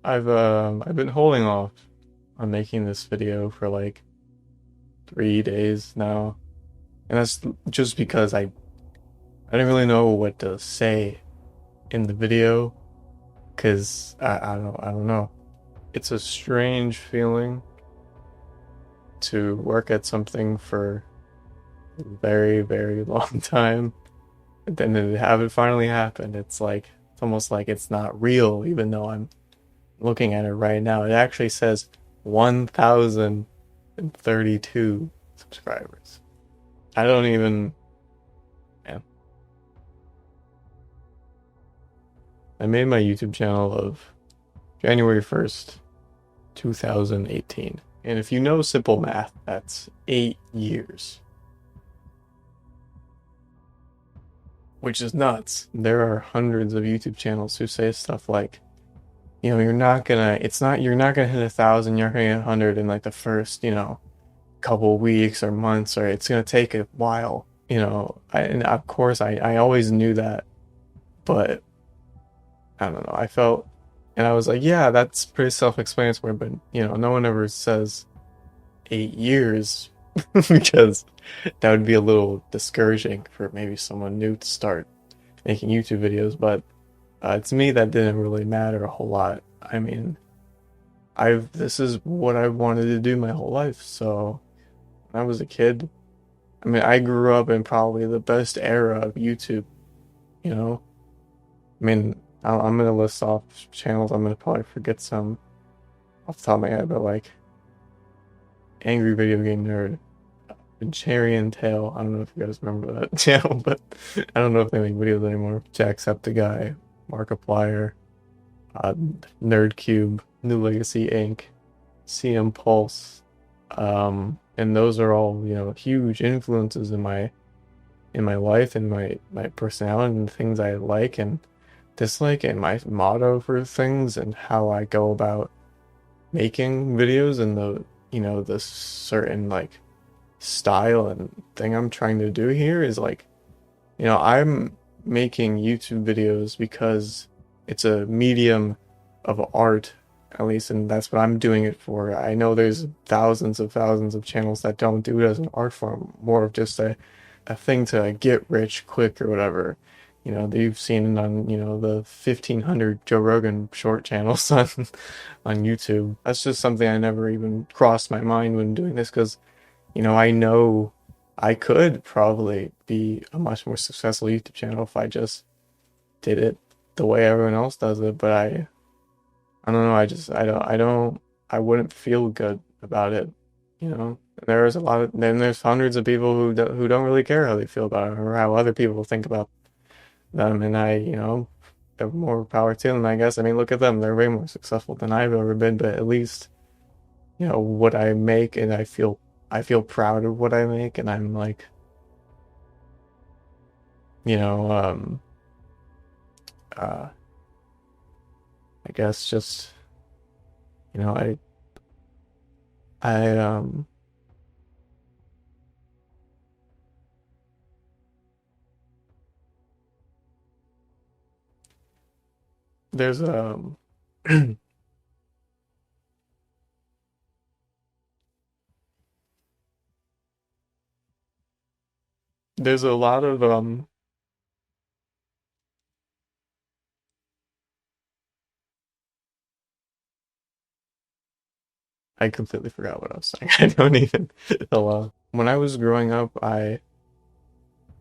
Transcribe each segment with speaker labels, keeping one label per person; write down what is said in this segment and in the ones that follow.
Speaker 1: I've been holding off on making this video for like 3 days now, and that's just because I didn't really know what to say in the video, because I don't know. It's a strange feeling to work at something for a very, very long time, and then to have it finally happen. It's almost like it's not real, even though I'm looking at it right now. It actually says 1,032 subscribers. I don't even, man. I made my YouTube channel of January 1st, 2018. And if you know simple math, that's 8 years. Which is nuts. There are hundreds of YouTube channels who say stuff like, you're not gonna, you're not gonna hit 1,000, you're gonna hit 100 in like the first, couple weeks or months, or it's gonna take a while. And of course I always knew that, but I don't know. I felt, and I was like, yeah, that's pretty self-explanatory, but no one ever says 8 years because that would be a little discouraging for maybe someone new to start making YouTube videos. But to me, that didn't really matter a whole lot. I mean, this is what I wanted to do my whole life. So when I was a kid, I mean, I grew up in probably the best era of YouTube, you know? I mean, I'm gonna list off channels. I'm gonna probably forget some off the top of my head, but like Angry Video Game Nerd, 𝚃𝚑𝚊𝚗𝚔. I don't know if you guys remember that channel, but I don't know if they make videos anymore. 𝚃𝚑𝚊𝚗𝚔, Markiplier, NerdCube, New Legacy Inc., 𝚃𝚑𝚊𝚗𝚔, and those are all huge influences in my life and my personality and the things I like and dislike and my motto for things and how I go about making videos and the certain like style and thing I'm trying to do here is like, I'm making YouTube videos because it's a medium of art, at least, and that's what I'm doing it for. I know there's thousands of channels that don't do it as an art form, more of just a thing to get rich quick or whatever. That you've seen on, the 1,500 Joe Rogan short channels on YouTube. That's just something I never even crossed my mind when doing this, because, I know I could probably be a much more successful YouTube channel if I just did it the way everyone else does it, but I don't know, I wouldn't feel good about it, There's there's hundreds of people who don't really care how they feel about it or how other people think about them, and have more power to them, I guess. I mean, look at them. They're way more successful than I've ever been, but at least, what I make, and I feel proud of what I make, and I'm like, I guess just, I I there's there's a lot of I completely forgot what I was saying. I don't even know. When I was growing up, I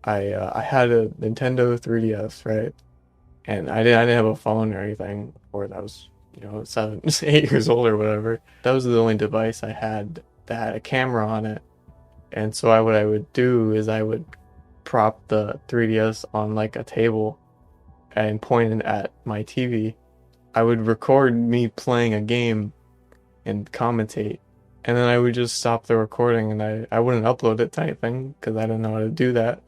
Speaker 1: had a Nintendo 3DS, right? And I didn't have a phone or anything before that. I was 7, 8 years old or whatever. That was the only device I had that had a camera on it. And so what I would do is I would prop the 3DS on like a table and point it at my TV. I would record me playing a game and commentate, and then I would just stop the recording, and I wouldn't upload it to anything because I didn't know how to do that.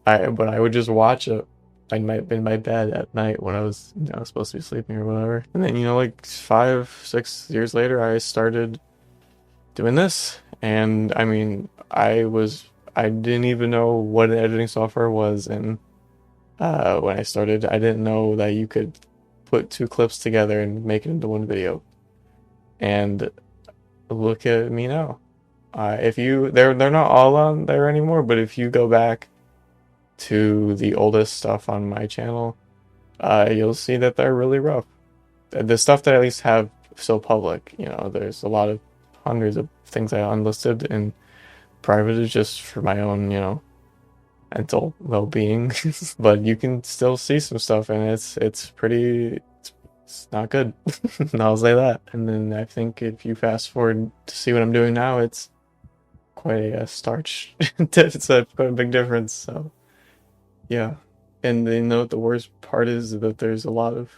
Speaker 1: But I would just watch it in my bed at night when I was supposed to be sleeping or whatever. And then like 5, 6 years later, I started doing this, and I mean, I didn't even know what editing software was, and when I started, I didn't know that you could put two clips together and make it into one video. And look at me now. If you they're not all on there anymore, but if you go back to the oldest stuff on my channel, you'll see that they're really rough. The stuff that I at least have so public, you know, there's a lot of hundreds of things I unlisted, and private is just for my own, you know, mental well-being. But you can still see some stuff, and it's pretty, it's not good. I'll say that. And then I think if you fast forward to see what I'm doing now, it's quite a starch. It's quite a big difference. So yeah. And you know the worst part is that there's a lot of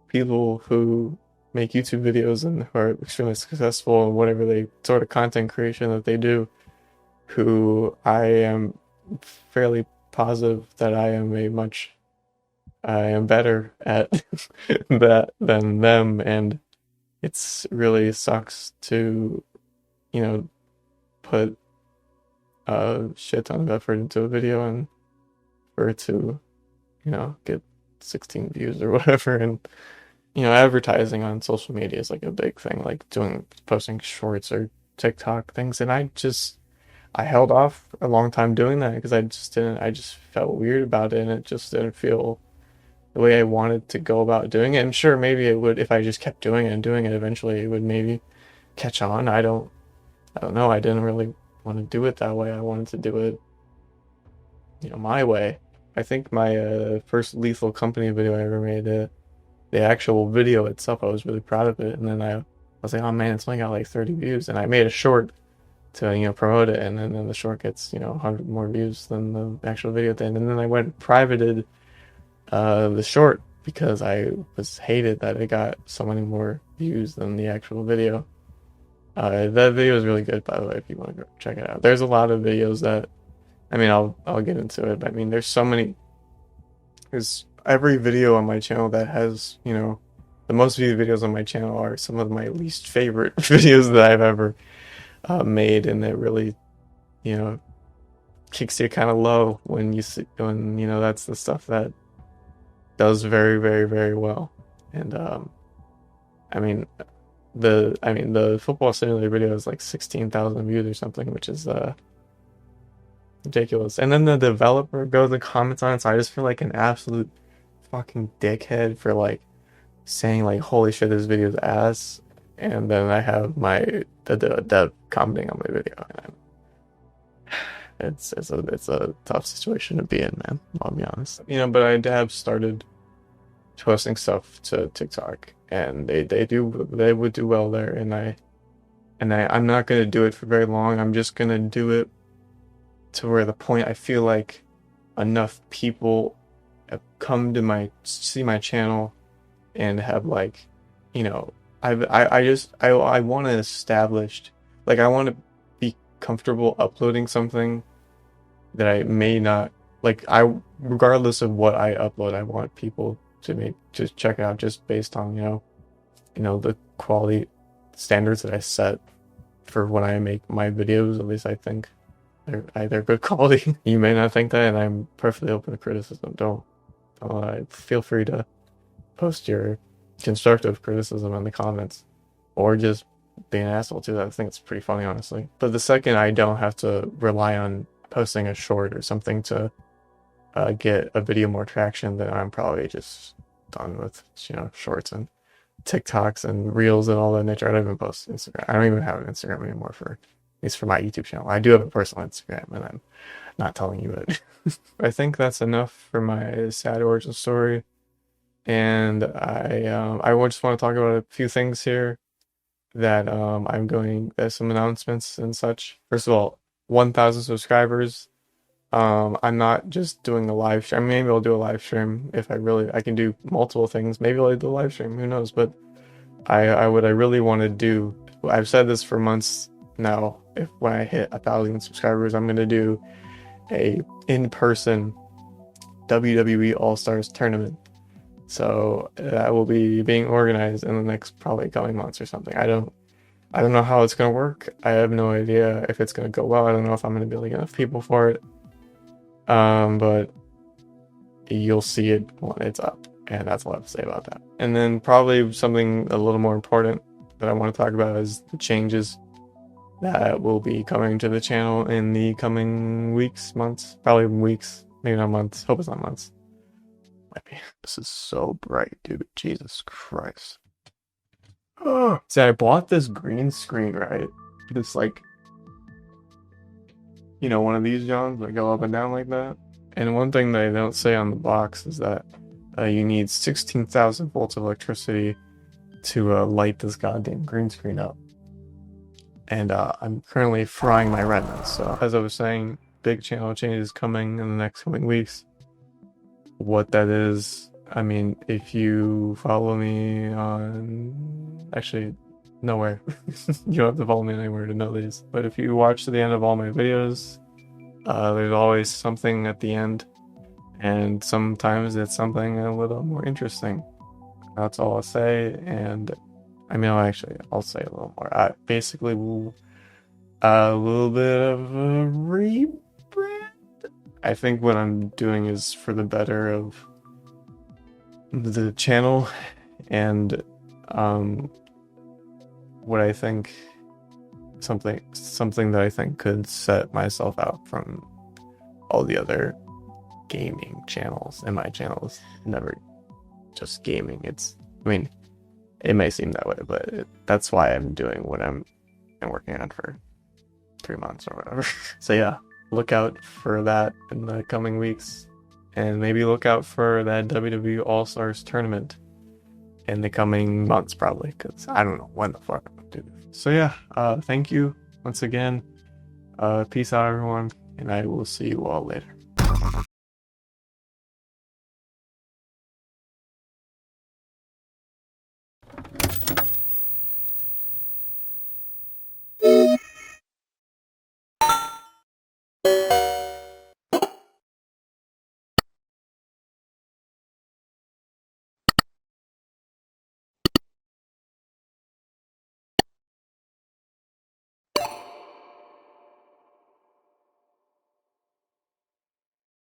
Speaker 1: people who make YouTube videos and who are extremely successful in whatever they sort of content creation that they do, who I am fairly positive that I am better at that than them, and it's really sucks to, you know, put a shit ton of effort into a video and for it to, you know, get 16 views or whatever. And you know, advertising on social media is like a big thing, like posting shorts or TikTok things, and I held off a long time doing that because I just felt weird about it, and it just didn't feel the way I wanted to go about doing it. And sure, maybe it would, if I just kept doing it and doing it, eventually it would maybe catch on. I don't know. I didn't really want to do it that way. I wanted to do it, you know, my way. I think my first Lethal Company video I ever made, the actual video itself, I was really proud of it. And then I was like, oh man, it's only got like 30 views. And I made a short to, you know, promote it. And then the short gets, you know, 100 more views than the actual video thing. And then I went and privated the short because I was hated that it got so many more views than the actual video. That video is really good, by the way, if you want to go check it out. There's a lot of videos that, I mean, I'll get into it, but I mean, there's every video on my channel that has, you know, the most viewed videos on my channel are some of my least favorite videos that I've ever made, and it really, you know, kicks you kind of low when you know, that's the stuff that does very, very, very well. And I mean the football simulator video is like 16,000 views or something, which is ridiculous. And then the developer goes and comments on it, so I just feel like an absolute fucking dickhead for like saying like, holy shit, this video's ass. And then I have the dev commenting on my video, and it's a tough situation to be in, man. I'll be honest. You know, but I have started posting stuff to TikTok, and they would do well there, and I'm not gonna do it for very long. I'm just gonna do it to where the point I feel like enough people have come to see my channel and have, like, you know, I want to establish, like, I want to be comfortable uploading something that I may not, like, regardless of what I upload, I want people to just check it out just based on, you know, the quality standards that I set for when I make my videos. At least I think they're good quality. You may not think that, and I'm perfectly open to criticism. Don't feel free to post your constructive criticism in the comments, or just be an asshole too. I think it's pretty funny, honestly. But the second I don't have to rely on posting a short or something to get a video more traction, then I'm probably just done with, you know, shorts and TikToks and reels and all that nature. I don't even post Instagram. I don't even have an Instagram anymore, at least for my YouTube channel. I do have a personal Instagram, and I'm not telling you it. I think that's enough for my sad origin story. And I just want to talk about a few things here that there's some announcements and such. First of all, 1,000 subscribers. I'm not just doing a live stream. Maybe I'll do a live stream if I can do multiple things. Maybe I'll do a live stream, who knows? But I really want to do, I've said this for months now, when I hit 1,000 subscribers, I'm going to do a in-person WWE All-Stars tournament. So that will be being organized in the next probably coming months or something. I don't know how it's going to work. I have no idea if it's going to go well. I don't know if I'm going to be like enough people for it. But you'll see it when it's up. And that's all I have to say about that. And then probably something a little more important that I want to talk about is the changes that will be coming to the channel in the coming weeks, months, probably weeks, maybe not months. Hope it's not months. Might be. This is so bright, dude. Jesus Christ. Oh. See, I bought this green screen, right? This like, you know, one of these Johns that go up and down like that. And one thing they don't say on the box is that you need 16,000 volts of electricity to light this goddamn green screen up. And I'm currently frying my retinas. So as I was saying, big channel changes coming in the next coming weeks. What that is, I mean, if you follow me on... Actually, nowhere. You don't have to follow me anywhere to know these. But if you watch to the end of all my videos, there's always something at the end. And sometimes it's something a little more interesting. That's all I'll say. And I mean, I'll say a little more. I basically will a little bit of a rebrand. I think what I'm doing is for the better of the channel and what I think something that I think could set myself out from all the other gaming channels, and my channel is never just gaming. I mean, it may seem that way, but that's why I'm doing what I'm working on for 3 months or whatever. So yeah, look out for that in the coming weeks, and maybe look out for that WWE All-Stars tournament in the coming months, probably, because I don't know when the fuck I'm gonna do this. So yeah, thank you once again. Peace out, everyone, and I will see you all later.